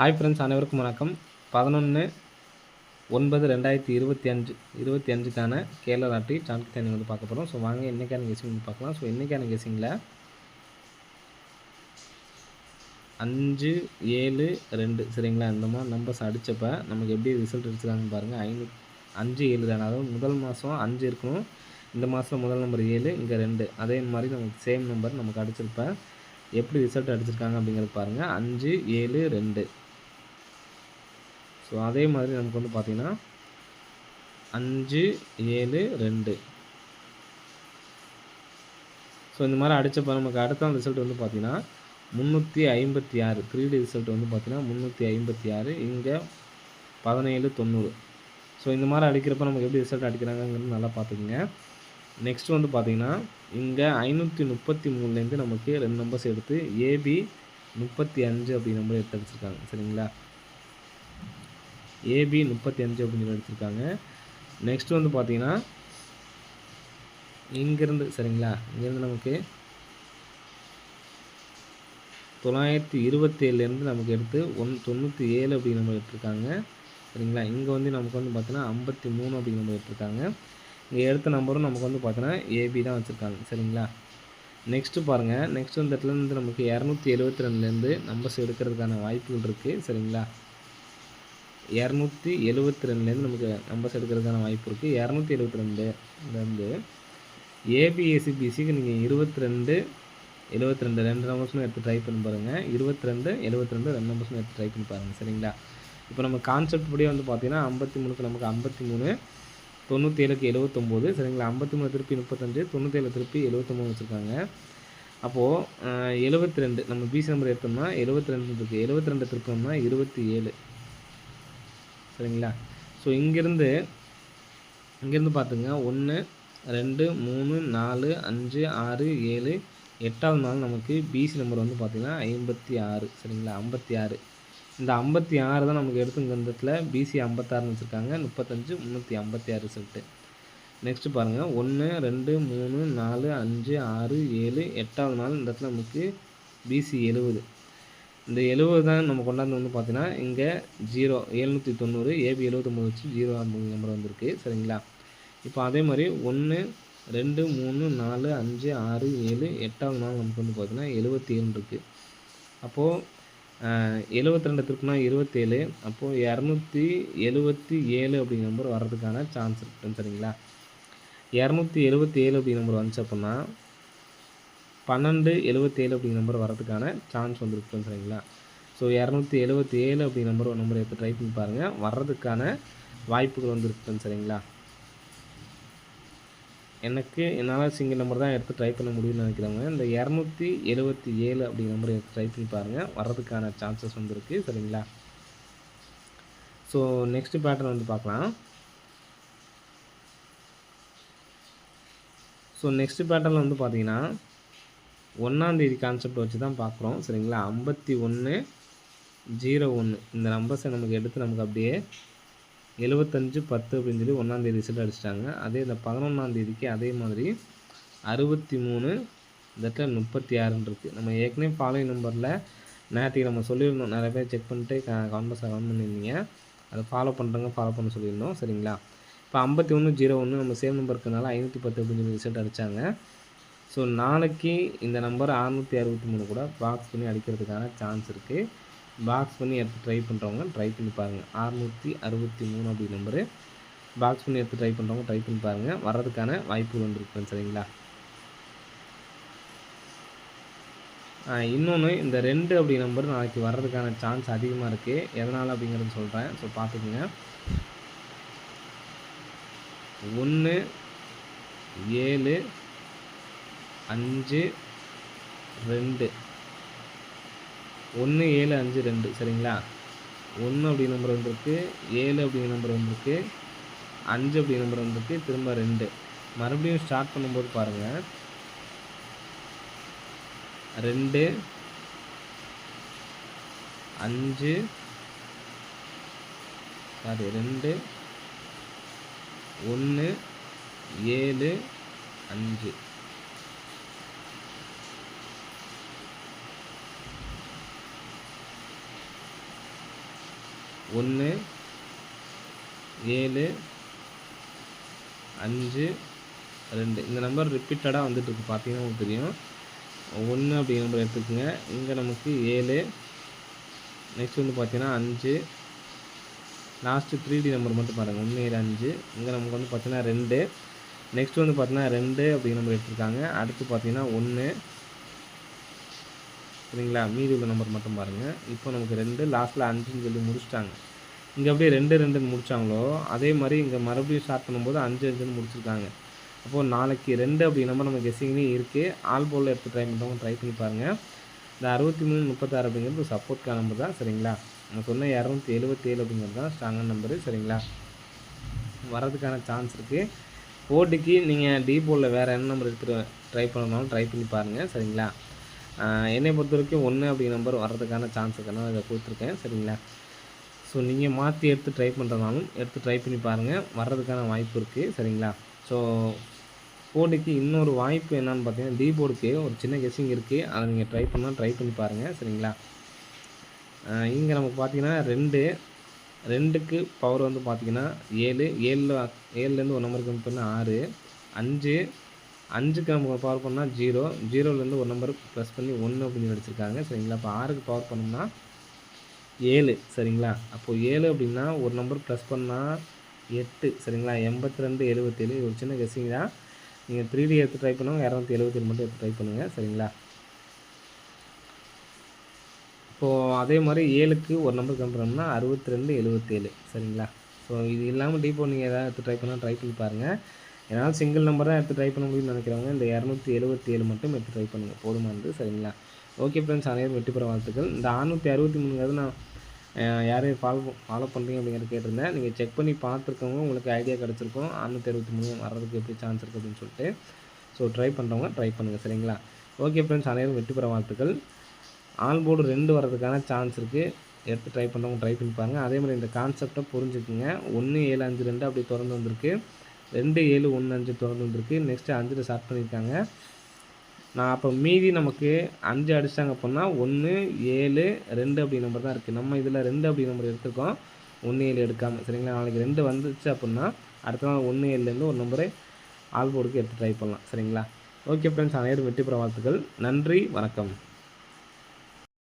Hi friends, அனைவருக்கும் வணக்கம். 11/9/2025 Kerala lottery chance time வந்து பார்க்க போகிறோம். ஸோ வாங்க இன்றைக்கான கெஸிங் வந்து பார்க்கலாம். ஸோ இன்றைக்கான கெஸிங்கில் 5, 7, 2 சரிங்களா, இந்த மாதிரி நம்பர்ஸ் அடித்தப்போ நமக்கு எப்படி ரிசல்ட் எடுத்துக்காங்கன்னு பாருங்கள். 5, 7 தானே, அதாவது முதல் மாதம் 5 இருக்கணும், இந்த மாதம் முதல் நம்பர் 7, இங்கே 2, அதே மாதிரி நமக்கு சேம் நம்பர் நமக்கு அடிச்சிருப்ப எப்படி ரிசல்ட் அடிச்சிருக்காங்க அப்படிங்கிறது பாருங்கள். 5, 7, 2. ஸோ அதே மாதிரி நமக்கு வந்து பார்த்திங்கன்னா 5, 7, 2. ஸோ இந்த மாதிரி அடித்தப்போ நமக்கு அடுத்த ரிசல்ட் வந்து பார்த்திங்கன்னா 356. 3D ரிசல்ட் வந்து பார்த்திங்கன்னா 356, இங்கே 1790. ஸோ இந்த மாதிரி அடிக்கிறப்ப நமக்கு எப்படி ரிசல்ட் அடிக்கிறாங்கிறது நல்லா பார்த்துக்குங்க. நெக்ஸ்ட் வந்து பார்த்திங்கன்னா இங்கே 533லேருந்து நமக்கு 2 நம்பர்ஸ் எடுத்து AB 35 அப்படி நம்பர் எடுத்து அடிச்சிருக்காங்க சரிங்களா. AB 35 அப்படின்னு எடுத்திருக்காங்க. நெக்ஸ்ட் வந்து பார்த்தீங்கன்னா இங்கேருந்து சரிங்களா, இங்கேருந்து நமக்கு 927லேருந்து நமக்கு எடுத்து 97 அப்படி நம்ம எடுத்திருக்காங்க சரிங்களா. இங்கே வந்து நமக்கு வந்து பார்த்தீங்கன்னா 53 அப்படி நம்ம எடுத்திருக்காங்க. இங்கே எடுத்த நம்பரும் நமக்கு வந்து பார்த்தீங்கன்னா AB தான் வச்சுருக்காங்க சரிங்களா. நெக்ஸ்ட்டு பாருங்கள், நெக்ஸ்ட் இந்த இடத்துலேருந்து நமக்கு 272லேருந்து நம்பர்ஸ் எடுக்கிறதுக்கான வாய்ப்புகள் இருக்குது சரிங்களா. 272லேருந்து நமக்கு நம்பர்ஸ் எடுக்கிறதுக்கான வாய்ப்பு இருக்குது. 272லேருந்து ABCBCக்கு நீங்கள் 22, 72 2 நம்பர்ஸும் எடுத்து ட்ரை பண்ணி பாருங்கள். 22, 72 2 நம்பர்ஸும் எடுத்து ட்ரை பண்ணி பாருங்கள் சரிங்களா. இப்போ நம்ம கான்செப்ட் படியே வந்து பார்த்தீங்கன்னா 53க்கு நமக்கு 53, 97க்கு 79 சரிங்களா. 53 திருப்பி 35, 97 திருப்பி 79 வச்சுருக்காங்க. அப்போது 72 நம்ம பிசி நம்பர் எடுத்தோம்னா 72 இருக்குது. 72 திருப்போம்னா 27 சரிங்களா. ஸோ இங்கேருந்து பார்த்துங்க 1, 2, 3, 4, 5, 6, 7, 8வது நாள் நமக்கு பிசி நம்பர் வந்து பார்த்திங்கன்னா 56 சரிங்களா. 56, இந்த 56 தான் நமக்கு எடுத்து இந்த இடத்துல பிசி 56ன்னு வச்சுருக்காங்க. 35, 356 ரிசல்ட்டு. நெக்ஸ்ட்டு பாருங்கள் 1, 2, 3, 4, 5, 6, 7, 8வது நாள் இந்த இடத்துல நமக்கு பிசி 70. இந்த 70 தான் நம்ம கொண்டாந்து வந்து பார்த்தீங்கன்னா இங்கே 0 790, AB 79 வச்சு 0 நம்பர் வந்திருக்கு சரிங்களா. இப்போ அதே மாதிரி 1, 2, 3, 4, 5, 6, 7, 8வது நாள் நமக்கு வந்து பார்த்திங்கன்னா 77 இருக்குது. அப்போது 72 திருப்பினா 27, அப்போது 277 அப்படிங்கிற நம்பர் வர்றதுக்கான சான்ஸ் இருக்குது சரிங்களா. 277 அப்படிங்கிற நம்பர் வந்துச்சு அப்படின்னா 1277 அப்படிங்கிற நம்பர் வரதுக்கான சான்ஸ் வந்துருக்கு சரிங்களா. ஸோ 277 அப்படிங்கிற நம்பர் எடுத்து ட்ரை பண்ணி பாருங்கள், வர்றதுக்கான வாய்ப்புகள் வந்துருக்கு சரிங்களா. என்னால் சிங்கிள் நம்பர் தான் எடுத்து ட்ரை பண்ண முடியும்னு நினைக்கிறவங்க இந்த 277 அப்படிங்கிற நம்பர் எடுத்து ட்ரை பண்ணி பாருங்கள், வர்றதுக்கான சான்சஸ் வந்துருக்கு சரிங்களா. ஸோ நெக்ஸ்ட்டு பேட்டர்ன் வந்து பார்க்கலாம். ஸோ நெக்ஸ்ட்டு பேட்டர்னில் வந்து பார்த்தீங்கன்னா 1ஆம் தேதி கான்செப்ட் வச்சு தான் பார்க்குறோம் சரிங்களா. 51, 01 இந்த நம்பர்ஸை நமக்கு எடுத்து நமக்கு அப்படியே 75, 10 அப்படின்னு சொல்லி 1ஆம் தேதி ரிசல்ட் அடிச்சிட்டாங்க. அதே இந்த 11ஆம் தேதிக்கு அதே மாதிரி 63, இந்த 36 இருக்குது. நம்ம ஏற்கனவே ஃபாலோயிங் நம்பரில் நேற்றுக்கு நம்ம சொல்லியிருந்தோம், நிறைய பேர் செக் பண்ணிட்டு கான்வர்ஸை ரன் பண்ணியிருந்தீங்க, அதை ஃபாலோ பண்ண சொல்லியிருந்தோம் சரிங்களா. இப்போ 51, 01 நம்ம சேம் நம்பர் இருக்கிறதுனால 510 அப்படின்னு சொல்லி ரிசல்ட் அடித்தாங்க. ஸோ நாளைக்கு இந்த நம்பர் 663 கூட பாக்ஸ் பண்ணி அடிக்கிறதுக்கான சான்ஸ் இருக்குது. பாக்ஸ் பண்ணி எடுத்து ட்ரை பண்ணுறவங்க ட்ரை பண்ணி பாருங்கள். 663 அப்படி நம்பரு பாக்ஸ் பண்ணி எடுத்து ட்ரை பண்ணுறவங்க ட்ரை பண்ணி பாருங்கள், வர்றதுக்கான வாய்ப்பு வந்துருக்கு சரிங்களா. இன்னொன்று இந்த 2 அப்படி நம்பர் நாளைக்கு வர்றதுக்கான சான்ஸ் அதிகமாக இருக்குது. எதனால் அப்படிங்கிறது சொல்கிறேன். ஸோ பார்த்துக்குங்க. 1, 7, 5, 2 1, 7, 5, 2 சரிங்களா. 1 அப்படிங்கிற நம்பர் வந்திருக்கு, 7 அப்படிங்கிற நம்பர் வந்திருக்கு, 5 அப்படிங்கிற நம்பர் வந்திருக்கு, திரும்ப 2. மறுபடியும் ஸ்டார்ட் பண்ணும்போது பாருங்கள் 2, 5 2, 1, 7, 5. 1 7 5 2 இந்த நம்பர் ரிப்பீட்டடாக வந்துட்டுருக்கு. பார்த்தீங்கன்னா உங்களுக்கு தெரியும். 1 அப்படிங்கிற நம்பர் எடுத்துக்கோங்க. இங்கே நமக்கு 7, நெக்ஸ்ட் வந்து பார்த்தீங்கன்னா 5, லாஸ்ட்டு 3D நம்பர் மட்டும் பாருங்கள். 1 7 5. இங்கே நமக்கு வந்து பார்த்தீங்கன்னா 2, நெக்ஸ்ட் வந்து பார்த்தீங்கன்னா 2 அப்படிங்கிற நம்பர் எடுத்துருக்காங்க. அடுத்து பார்த்தீங்கன்னா 1, சரிங்களா? மீதி உள்ள நம்பர் மட்டும் பாருங்கள். இப்போ நமக்கு 2, லாஸ்ட்டில் 5ன்னு சொல்லி முடிச்சிட்டாங்க. இங்கே அப்படியே 2 2ன்னு முடித்தாங்களோ அதே மாதிரி இங்கே மறுபடியும் ஸ்டார்ட் பண்ணும்போது 5 5ன்னு முடிச்சிருக்காங்க. அப்போது நாளைக்கு 2 அப்படிங்கிற நம்பர் நம்ம கெஸ்ஸிங்லேயும் இருக்குது. ஆல் போர்டில் எடுத்து ட்ரை பண்ணுறவங்க ட்ரை பண்ணி பாருங்கள். இந்த 63 36 அப்படிங்கிறது ஒரு சப்போர்ட்கான நம்பர் தான், சரிங்களா? நான் சொன்ன 277 அப்படிங்கிறது தான் ஸ்ட்ராங்கான நம்பரு, சரிங்களா? வரதுக்கான சான்ஸ் இருக்குது. போட்டிக்கு நீங்கள் டி போர்டில் வேறு என்ன நம்பர் எடுத்து ட்ரை பண்ணணும்னாலும் ட்ரை பண்ணி பாருங்கள், சரிங்களா? என்னை பொறுத்த வரைக்கும் 1 அப்படிங்கிற நம்பர் வர்றதுக்கான சான்ஸ் இருக்குன்னு நான் இதை கொடுத்துருக்கேன், சரிங்களா? ஸோ நீங்கள் மாற்றி எடுத்து ட்ரை பண்ணுறதுனாலும் எடுத்து ட்ரை பண்ணி பாருங்கள், வர்றதுக்கான வாய்ப்பு இருக்குது, சரிங்களா? ஸோ போர்டுக்கு இன்னொரு வாய்ப்பு என்னென்னு பார்த்தீங்கன்னா, டி போர்டுக்கு ஒரு சின்ன கெஸ்ஸிங் இருக்குது. அதை நீங்கள் ட்ரை பண்ணால் ட்ரை பண்ணி பாருங்கள், சரிங்களா? இங்கே நமக்கு பார்த்தீங்கன்னா 2க்கு பவர் வந்து பார்த்தீங்கன்னா 7, 7லேருந்து ஒரு நம்பருக்கு வந்து பண்ணால் 6, 5, 5க்கு நம்ம பவர் பண்ணால் 0, 0லேருந்து ஒரு நம்பர் ப்ளஸ் பண்ணி 1 அப்படின்னு அடிச்சிருக்காங்க, சரிங்களா? இப்போ 6க்கு பவர் பண்ணோம்னா 7, சரிங்களா? அப்போது 7 அப்படின்னா ஒரு நம்பர் ப்ளஸ் பண்ணால் 8, சரிங்களா? 82 77 இது ஒரு சின்ன கெஸ்ஸிங் தான். நீங்கள் 3D எடுத்து ட்ரை பண்ணுவாங்க, 277 மட்டும் எடுத்து ட்ரை பண்ணுங்கள், சரிங்களா? இப்போது அதே மாதிரி 7க்கு ஒரு நம்பர் கம்பேர் 62 77, சரிங்களா? ஸோ இது இல்லாமல் டீப்போ நீங்கள் எதாவது எடுத்து ட்ரை பண்ணால் ட்ரை பண்ணி பாருங்கள். என்னால் சிங்கிள் நம்பர் தான் எடுத்து ட்ரை பண்ண முடியும்னு நினைக்கிறவங்க இந்த 277 மட்டும் எடுத்து ட்ரை பண்ணுங்கள், போதுமானது, சரிங்களா? ஓகே ஃப்ரெண்ட்ஸ், அனைவரும் வெற்றி பெற வாழ்த்துக்கள். இந்த 663ங்கிறது நான் யாரையும் ஃபாலோ பண்ணுறீங்க அப்படிங்கிறத கேட்டிருந்தேன். நீங்கள் செக் பண்ணி பார்த்துருக்கவங்க உங்களுக்கு ஐடியா கிடச்சிருக்கும் 663 வர்றதுக்கு எப்படி சான்ஸ் இருக்குது அப்படின்னு சொல்லிட்டு. ஸோ ட்ரை பண்ணுறவங்க ட்ரை பண்ணுங்கள், சரிங்களா? ஓகே ஃப்ரெண்ட்ஸ், அனைவரும் வெற்றி பெற வாழ்த்துக்கள். ஆல் போர்டு 2 வர்றதுக்கான சான்ஸ் இருக்குது. எடுத்து ட்ரை பண்ணுறவங்க ட்ரை பண்ணி பாருங்கள். அதே மாதிரி இந்த கான்செப்டை புரிஞ்சுக்குங்க. 1 7 5 2 அப்படி தொடர்ந்து வந்திருக்கு. 2 7 1 5 தொடர்ந்து வந்திருக்கு. நெக்ஸ்ட்டு 5ல் ஸ்டார்ட் பண்ணியிருக்காங்க. நான் அப்போ மீதி நமக்கு 5 அடிச்சிட்டாங்க அப்படின்னா 1 7 2 அப்படி நம்பர் தான் இருக்குது. நம்ம இதில் 2 அப்படி நம்பர் எடுத்துருக்கோம், 1 7 எடுக்காமல், சரிங்களா? நாளைக்கு 2 வந்துச்சு அப்படின்னா அடுத்த நாள் 1 7லேருந்து ஒரு நம்பரை ஆல் போர்டுக்கு எடுத்து ட்ரை பண்ணலாம், சரிங்களா? ஓகே ஃப்ரெண்ட்ஸ், அனைவரும் வெற்றி பெற வாழ்த்துக்கள். நன்றி, வணக்கம்.